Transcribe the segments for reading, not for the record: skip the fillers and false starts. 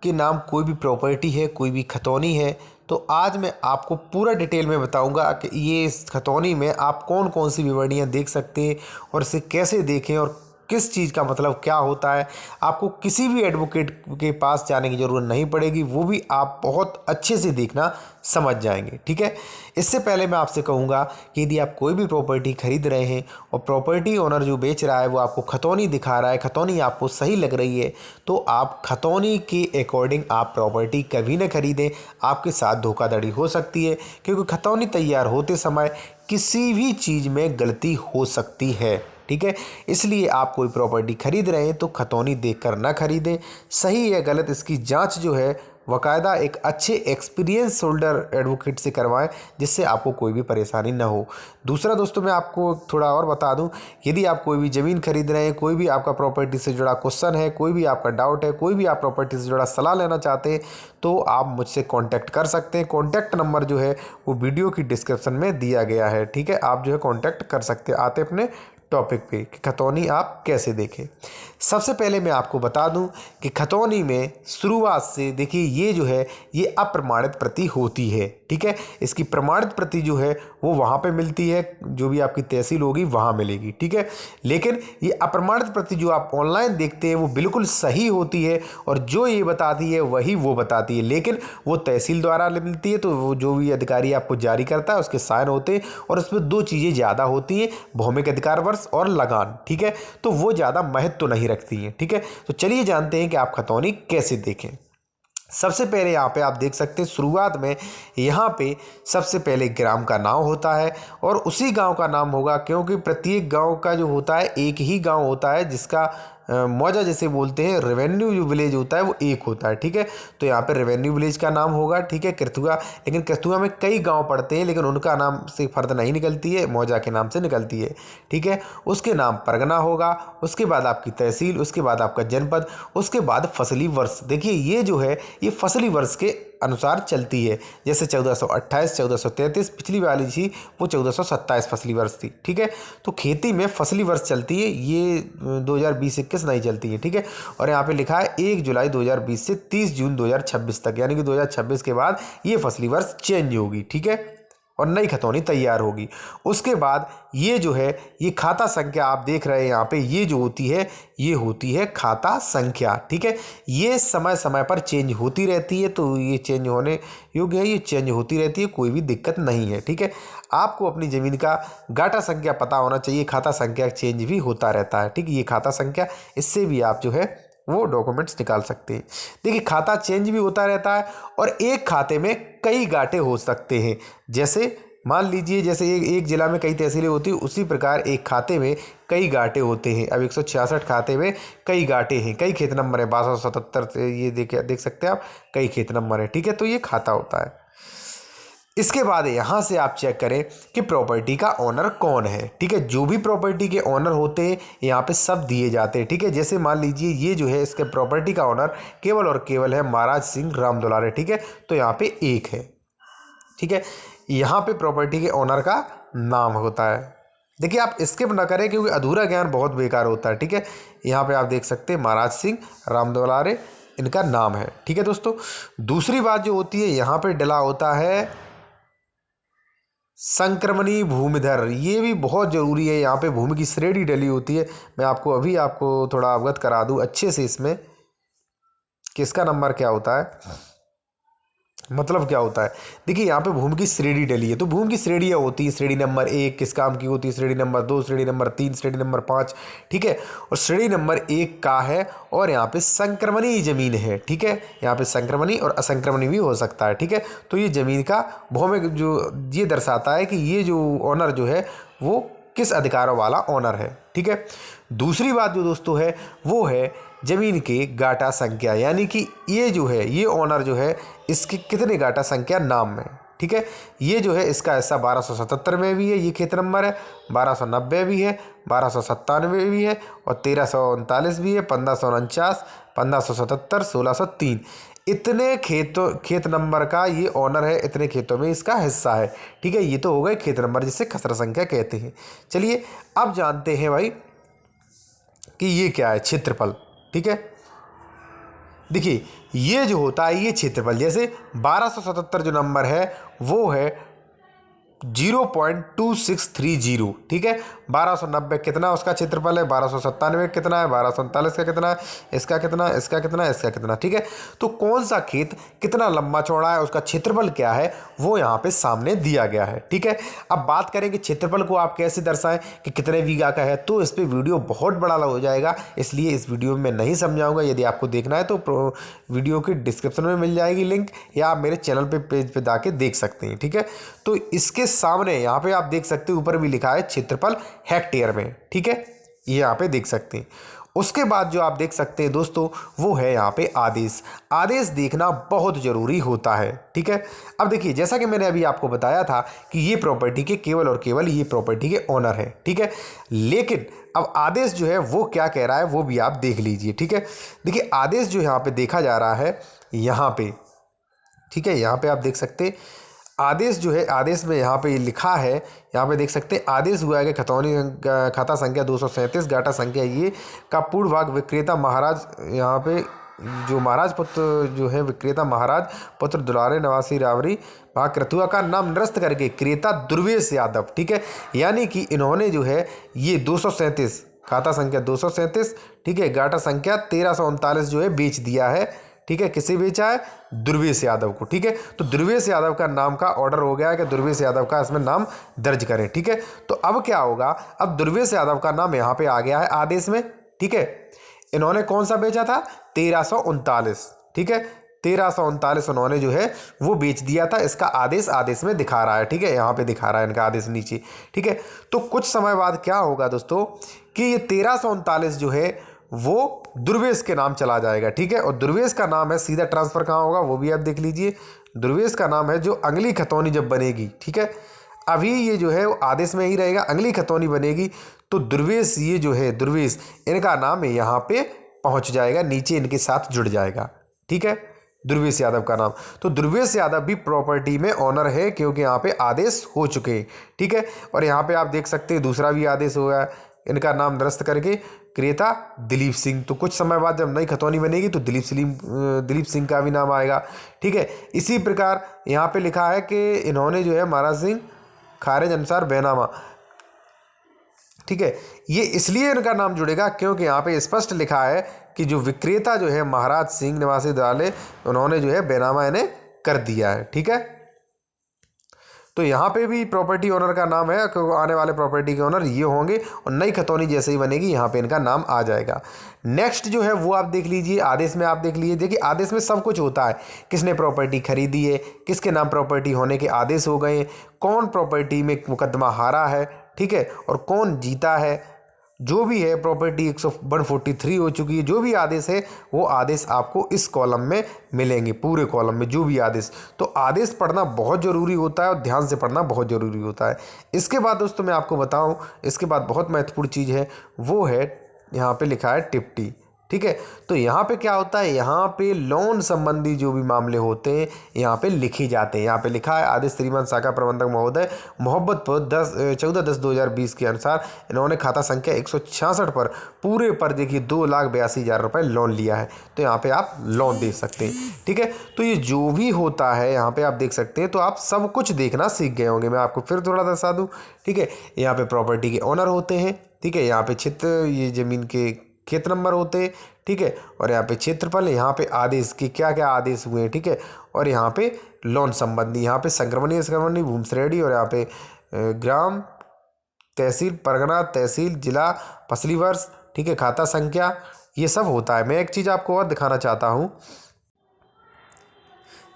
के नाम कोई भी प्रॉपर्टी है, कोई भी खतौनी है, तो आज मैं आपको पूरा डिटेल में बताऊंगा कि ये इस खतौनी में आप कौन कौन सी विवरणियाँ देख सकते हैं और इसे कैसे देखें और किस चीज़ का मतलब क्या होता है। आपको किसी भी एडवोकेट के पास जाने की ज़रूरत नहीं पड़ेगी, वो भी आप बहुत अच्छे से देखना समझ जाएंगे। ठीक है, इससे पहले मैं आपसे कहूँगा कि यदि आप कोई भी प्रॉपर्टी खरीद रहे हैं और प्रॉपर्टी ओनर जो बेच रहा है वो आपको खतौनी दिखा रहा है, खतौनी आपको सही लग रही है, तो आप खतौनी के अकॉर्डिंग आप प्रॉपर्टी कभी न खरीदें। आपके साथ धोखाधड़ी हो सकती है, क्योंकि खतौनी तैयार होते समय किसी भी चीज़ में गलती हो सकती है। ठीक है, इसलिए आप कोई प्रॉपर्टी खरीद रहे हैं तो खतौनी देखकर ना खरीदें। सही या गलत इसकी जांच जो है बाकायदा एक अच्छे एक्सपीरियंस होल्डर एडवोकेट से करवाएं, जिससे आपको कोई भी परेशानी ना हो। दूसरा दोस्तों, मैं आपको थोड़ा और बता दूं, यदि आप कोई भी ज़मीन खरीद रहे हैं, कोई भी आपका प्रॉपर्टी से जुड़ा क्वेश्चन है, कोई भी आपका डाउट है, कोई भी आप प्रॉपर्टी से जुड़ा सलाह लेना चाहते हैं, तो आप मुझसे कॉन्टैक्ट कर सकते हैं। कॉन्टैक्ट नंबर जो है वो वीडियो की डिस्क्रिप्शन में दिया गया है। ठीक है, आप जो है कॉन्टैक्ट कर सकते हैं आते अपने टॉपिक पे कि खतौनी आप कैसे देखें। सबसे पहले मैं आपको बता दूं कि खतौनी में शुरुआत से देखिए, ये जो है ये अप्रमाणित प्रति होती है। ठीक है, इसकी प्रमाणित प्रति जो है वो वहाँ पे मिलती है, जो भी आपकी तहसील होगी वहाँ मिलेगी। ठीक है, लेकिन ये अप्रमाणित प्रति जो आप ऑनलाइन देखते हैं वो बिल्कुल सही होती है और जो ये बताती है वही वो बताती है, लेकिन वो तहसील द्वारा मिलती है, तो वो जो भी अधिकारी आपको जारी करता है उसके साइन होते हैं और उसमें दो चीज़ें ज़्यादा होती हैं, भौमिक अधिकार वर्ष और लगान। ठीक है, तो वो ज़्यादा महत्व तो नहीं रखती हैं। ठीक है, तो चलिए जानते हैं कि आप खतौनी कैसे देखें। सबसे पहले यहाँ पे आप देख सकते हैं शुरुआत में यहाँ पे सबसे पहले ग्राम का नाम होता है और उसी गांव का नाम होगा, क्योंकि प्रत्येक गांव का जो होता है एक ही गांव होता है, जिसका मौजा जैसे बोलते हैं, रेवेन्यू जो विलेज होता है वो एक होता है। ठीक है, तो यहाँ पे रेवेन्यू विलेज का नाम होगा। ठीक है, कृथुआ, लेकिन कृथुआ में कई गांव पड़ते हैं, लेकिन उनका नाम से फर्द नहीं निकलती है, मौजा के नाम से निकलती है। ठीक है, उसके नाम परगना होगा, उसके बाद आपकी तहसील, उसके बाद आपका जनपद, उसके बाद फसली वर्ष। देखिए ये जो है ये फसली वर्ष के अनुसार चलती है, जैसे 1428, 1433 पिछली वाली थी वो 1427 फसली वर्ष थी। ठीक है, तो खेती में फसली वर्ष चलती है, ये 2020-21 नहीं चलती है। ठीक है, और यहाँ पे लिखा है 1 जुलाई 2020 से 30 जून 2026 तक, यानी कि 2026 के बाद ये फसली वर्ष चेंज होगी। ठीक है, और नई खतौनी तैयार होगी। उसके बाद ये जो है ये खाता संख्या आप देख रहे हैं यहाँ पे, ये जो होती है ये होती है खाता संख्या। ठीक है, ये समय समय पर चेंज होती रहती है, तो ये चेंज होने योग्य है, ये चेंज होती रहती है, कोई भी दिक्कत नहीं है। ठीक है, आपको अपनी ज़मीन का गाटा संख्या पता होना चाहिए, खाता संख्या चेंज भी होता रहता है। ठीक है, ये खाता संख्या, इससे भी आप जो है वो डॉक्यूमेंट्स निकाल सकते हैं। देखिए खाता चेंज भी होता रहता है और एक खाते में कई गाटे हो सकते हैं। जैसे मान लीजिए जैसे एक जिला में कई तहसीलें होती है, उसी प्रकार एक खाते में कई गाटे होते हैं। अब 166 खाते में कई गाटे हैं, कई खेत नंबर है, 1277 ये देख सकते हैं आप, कई खेत नंबर है। ठीक है, तो ये खाता होता है। इसके बाद यहाँ से आप चेक करें कि प्रॉपर्टी का ओनर कौन है। ठीक है, जो भी प्रॉपर्टी के ओनर होते हैं यहाँ पे सब दिए जाते हैं। ठीक है, जैसे मान लीजिए ये जो है इसके प्रॉपर्टी का ओनर केवल और केवल है महाराज सिंह राम दुलारे। ठीक है, तो यहाँ पे एक है। ठीक है, यहाँ पे प्रॉपर्टी के ओनर का नाम होता है। देखिए आप स्किप ना करें, क्योंकि अधूरा ज्ञान बहुत बेकार होता है। ठीक है, यहाँ पे आप देख सकते हैं महाराज सिंह राम दुलारे इनका नाम है। ठीक है दोस्तों, दूसरी बात जो होती है यहाँ पे डला होता है संक्रमणी भूमिधर, ये भी बहुत ज़रूरी है। यहाँ पे भूमि की श्रेणी डली होती है, मैं आपको थोड़ा अवगत करा दूँ अच्छे से इसमें कि इसका नंबर क्या होता है, मतलब क्या होता है। देखिए यहाँ पे भूमि की श्रेणी डली है, तो भूमि की श्रेणियाँ होती है, श्रेणी नंबर 1 किस काम की होती है, श्रेणी नंबर 2, श्रेणी नंबर 3, श्रेणी नंबर 5। ठीक है, और श्रेणी नंबर 1 का है और यहाँ पे संक्रमणी जमीन है। ठीक है, यहाँ पे संक्रमणी और असंक्रमणी भी हो सकता है। ठीक है, तो ये जमीन का भौमिक जो ये दर्शाता है कि ये जो ऑनर जो है वो किस अधिकारों वाला ऑनर है। ठीक है, दूसरी बात जो दोस्तों है वो है ज़मीन के गाटा संख्या, यानी कि ये जो है ये ऑनर जो है इसके कितने गाटा संख्या नाम में। ठीक है, ये जो है इसका हिस्सा 1277 में भी है, ये खेत नंबर है, 1290 भी है, 1297 भी है और 1339 भी है, 1549, 1577, 1603, इतने खेत नंबर का ये ऑनर है, इतने खेतों में इसका हिस्सा है। ठीक है, ये तो हो गए खेत नंबर जिसे खसरा संख्या कहते हैं। चलिए अब जानते हैं भाई कि ये क्या है, क्षेत्रफल। ठीक है, देखिए ये जो होता है ये क्षेत्रफल, जैसे 1277 जो नंबर है वो है 0.2630, ठीक है। 1290 कितना उसका क्षेत्रफल है, 1297 कितना है, 1239 का कितना है, इसका कितना, इसका कितना, इसका कितना, ठीक है। तो कौन सा खेत कितना लंबा चौड़ा है, उसका क्षेत्रफल क्या है, वो यहाँ पे सामने दिया गया है, ठीक है। अब बात करें कि क्षेत्रफल को आप कैसे दर्शाएं कि कितने बीघा का है, तो इस पर वीडियो बहुत बड़ा हो जाएगा, इसलिए इस वीडियो में नहीं समझाऊंगा। यदि आपको देखना है तो वीडियो की डिस्क्रिप्शन में मिल जाएगी लिंक, या आप मेरे चैनल पे पेज पे जाके देख सकते हैं, ठीक है। तो इसके सामने यहाँ पे आप देख सकते हैं ऊपर भी लिखा है क्षेत्रफल हेक्टेयर में, ठीक है, ये यहाँ पे देख सकते हैं। उसके बाद जो आप देख सकते हैं दोस्तों वो है यहाँ पे आदेश। आदेश देखना बहुत ज़रूरी होता है, ठीक है। अब देखिए जैसा कि मैंने अभी आपको बताया था कि ये प्रॉपर्टी के केवल और केवल ये प्रॉपर्टी के ओनर है, ठीक है। लेकिन अब आदेश जो है वो क्या कह रहा है वो भी आप देख लीजिए, ठीक है। देखिए आदेश जो यहाँ पे देखा जा रहा है यहाँ पे, ठीक है, यहाँ पे आप देख सकते आदेश जो है, आदेश में यहाँ पे लिखा है, यहाँ पे देख सकते हैं आदेश हुआ है कि खतौनी खाता संख्या 237 गाटा संख्या ये का पूर्ण भाग विक्रेता महाराज, यहाँ पे जो महाराज पुत्र जो है विक्रेता महाराज पुत्र दुलारे नवासी रावरी भाग क्रतुआ का नाम निरस्त करके क्रेता दुर्वेश यादव, ठीक है। यानी कि इन्होंने जो है ये 237 खाता संख्या 237, ठीक है, गाटा संख्या 1339 जो है बेच दिया है, ठीक है। किसे बेचा है, दुर्वेश यादव को, ठीक है। तो दुर्वेश यादव का नाम का ऑर्डर हो गया है कि दुर्वेश यादव का इसमें नाम दर्ज करें, ठीक है। तो अब क्या होगा, अब दुर्वेश यादव का नाम यहाँ पे आ गया है आदेश में, ठीक है। इन्होंने कौन सा बेचा था, 1339, ठीक है, 1339 उन्होंने जो है वो बेच दिया था। इसका आदेश में दिखा रहा है, ठीक है, यहाँ पे दिखा रहा है इनका आदेश नीचे, ठीक है। तो कुछ समय बाद क्या होगा दोस्तों कि ये 1339 जो है वो दुर्वेश के नाम चला जाएगा, ठीक है। और दुर्वेश का नाम है, सीधा ट्रांसफ़र कहाँ होगा वो भी आप देख लीजिए। दुर्वेश का नाम है जो अगली खतौनी जब बनेगी, ठीक है, अभी ये जो है वो आदेश में ही रहेगा, अगली खतौनी बनेगी तो दुर्वेश, ये जो है दुर्वेश, इनका नाम यहाँ पे पहुँच जाएगा, नीचे इनके साथ जुड़ जाएगा, ठीक है, दुर्वेश यादव का नाम। तो दुर्वेश यादव भी प्रॉपर्टी में ऑनर है क्योंकि यहाँ पे आदेश हो चुके हैं, ठीक है। और यहाँ पे आप देख सकते हैं दूसरा भी आदेश हुआ है, इनका नाम निरस्त करके क्रेता दिलीप सिंह। तो कुछ समय बाद जब नई खतौनी बनेगी तो दिलीप सिंह का भी नाम आएगा, ठीक है। इसी प्रकार यहाँ पे लिखा है कि इन्होंने जो है महाराज सिंह खारिज अनुसार बैनामा, ठीक है। ये इसलिए इनका नाम जुड़ेगा क्योंकि यहाँ पे स्पष्ट लिखा है कि जो विक्रेता जो है महाराज सिंह निवासी दाले, उन्होंने जो है बैनामा इन्हें कर दिया है, ठीक है। तो यहाँ पे भी प्रॉपर्टी ओनर का नाम है क्योंकि आने वाले प्रॉपर्टी के ओनर ये होंगे, और नई खतौनी जैसे ही बनेगी यहाँ पे इनका नाम आ जाएगा। नेक्स्ट जो है वो आप देख लीजिए, आदेश में आप देख लीजिए। देखिए आदेश में सब कुछ होता है, किसने प्रॉपर्टी खरीदी है, किसके नाम प्रॉपर्टी होने के आदेश हो गए, कौन प्रॉपर्टी में मुकदमा हारा है, ठीक है, और कौन जीता है, जो भी है प्रॉपर्टी 143 हो चुकी है, जो भी आदेश है वो आदेश आपको इस कॉलम में मिलेंगे, पूरे कॉलम में जो भी आदेश। तो आदेश पढ़ना बहुत ज़रूरी होता है और ध्यान से पढ़ना बहुत ज़रूरी होता है। इसके बाद दोस्तों मैं आपको बताऊं, इसके बाद बहुत महत्वपूर्ण चीज़ है, वो है यहाँ पे लिखा है टिप्टी, ठीक है। तो यहाँ पे क्या होता है, यहाँ पे लोन संबंधी जो भी मामले होते हैं यहाँ पे लिखे जाते हैं। यहाँ पे लिखा है आदेश श्रीमान शाखा प्रबंधक महोदय मोहब्बतपुर 14/10/2020 के अनुसार इन्होंने खाता संख्या 166 पर पूरे पर देखिए 2,82,000 रुपये लोन लिया है। तो यहाँ पे आप लोन दे सकते हैं, ठीक है। तो ये जो भी होता है यहाँ पे आप देख सकते हैं, तो आप सब कुछ देखना सीख गए होंगे। मैं आपको फिर थोड़ा दर्शा दूँ, ठीक है। यहाँ पे प्रॉपर्टी के ओनर होते हैं, ठीक है, यहाँ पे क्षेत्र, ये ज़मीन के खेत नंबर होते हैं, ठीक है, और यहाँ पे क्षेत्रफल, यहाँ पे आदेश के क्या क्या आदेश हुए हैं, ठीक है, और यहाँ पे लोन संबंधी, यहाँ पे संक्रमणीय भूमि श्रेणी, और यहाँ पे ग्राम, तहसील, परगना, तहसील, जिला, फसली वर्ष, ठीक है, खाता संख्या, ये सब होता है। मैं एक चीज़ आपको और दिखाना चाहता हूँ।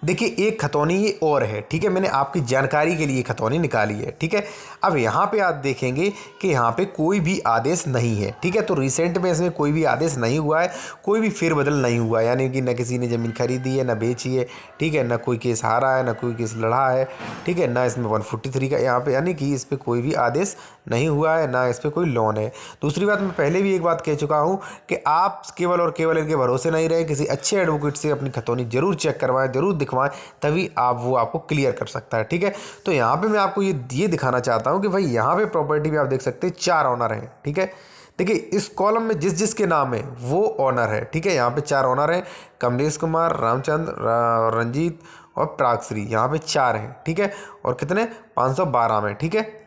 देखिए एक खतौनी ये और है, ठीक है, मैंने आपकी जानकारी के लिए खतौनी निकाली है, ठीक है। अब यहाँ पे आप देखेंगे कि यहाँ पे कोई भी आदेश नहीं है, ठीक है। तो रिसेंट में इसमें कोई भी आदेश नहीं हुआ है, कोई भी फेरबदल नहीं हुआ है, यानी कि न किसी ने ज़मीन खरीदी है, न बेची है, ठीक है, न कोई केस हारा है, न कोई केस लड़ा है, ठीक है, ना इसमें 143 का यहाँ पे, यानी कि इस पर कोई भी आदेश नहीं हुआ है, ना इस पर कोई लोन है। दूसरी बात, मैं पहले भी एक बात कह चुका हूँ कि आप केवल और केवल इनके भरोसे नहीं रहे, किसी अच्छे एडवोकेट से अपनी खतौनी जरूर चेक करवाएं, जरूर दिखवाएं, तभी वो आपको क्लियर कर सकता है, ठीक है। तो यहाँ पे मैं आपको ये दिखाना चाहता हूँ कि भाई यहाँ पे प्रॉपर्टी में आप देख सकते हैं 4 ऑनर हैं, ठीक है, देखिए इस कॉलम में जिस जिसके नाम है वो ऑनर है, ठीक है। यहाँ पे 4 ऑनर हैं, कमलेश कुमार, रामचंद्र, रंजीत और प्रागश्री, यहाँ पे 4 हैं, ठीक है। और कितने 512 में, ठीक है।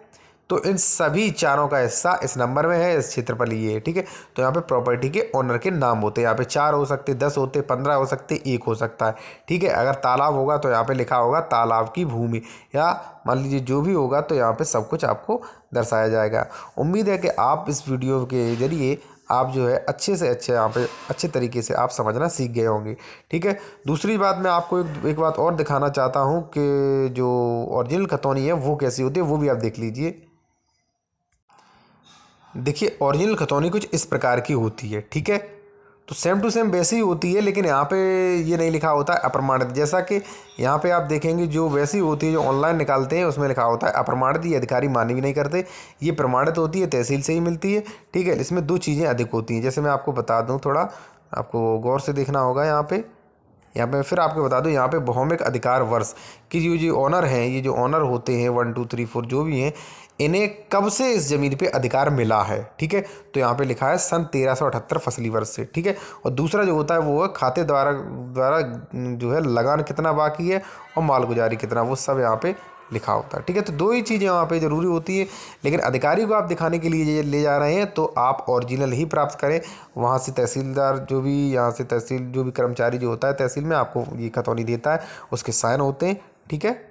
तो इन सभी चारों का हिस्सा इस नंबर में है, इस क्षेत्रफल ये है, ठीक है। तो यहाँ पे प्रॉपर्टी के ओनर के नाम होते हैं, यहाँ पे 4 हो सकते, 10 होते, 15 हो सकते, 1 हो सकता है, ठीक है। अगर तालाब होगा तो यहाँ पे लिखा होगा तालाब की भूमि, या मान लीजिए जो भी होगा तो यहाँ पे सब कुछ आपको दर्शाया जाएगा। उम्मीद है कि आप इस वीडियो के जरिए आप जो है अच्छे से अच्छे यहाँ पे अच्छे तरीके से आप समझना सीख गए होंगे, ठीक है। दूसरी बात मैं आपको एक बात और दिखाना चाहता हूँ कि जो ओरिजिनल खतौनी है वो कैसी होती है, वो भी आप देख लीजिए। देखिए ओरिजिनल खतौनी कुछ इस प्रकार की होती है, ठीक है। तो सेम टू सेम वैसी ही होती है, लेकिन यहाँ पे ये नहीं लिखा होता है अप्रमाणित, जैसा कि यहाँ पे आप देखेंगे जो वैसी होती है जो ऑनलाइन निकालते हैं उसमें लिखा होता है अप्रमाणित, ये अधिकारी मान्य भी नहीं करते। ये प्रमाणित होती है, तहसील से ही मिलती है, ठीक है। इसमें 2 चीज़ें अधिक होती हैं, जैसे मैं आपको बता दूँ, थोड़ा आपको गौर से देखना होगा। यहाँ पे फिर आपको बता दूं, यहाँ पे भौमिक अधिकार वर्ष कि जो ऑनर हैं, ये जो ऑनर होते हैं 1 2 3 4 जो भी हैं, इन्हें कब से इस ज़मीन पे अधिकार मिला है, ठीक है। तो यहाँ पे लिखा है सन 1378 फसली वर्ष से, ठीक है। और दूसरा जो होता है वो है खाते द्वारा जो है लगान कितना बाकी है और मालगुजारी कितना, वो सब यहाँ पे लिखा होता है, ठीक है। तो 2 ही चीज़ें वहाँ पे ज़रूरी होती है, लेकिन अधिकारी को आप दिखाने के लिए ले जा रहे हैं तो आप ओरिजिनल ही प्राप्त करें। वहाँ से तहसीलदार जो भी यहाँ से तहसील जो भी कर्मचारी जो होता है तहसील में आपको ये खतौनी देता है, उसके साइन होते हैं, ठीक है।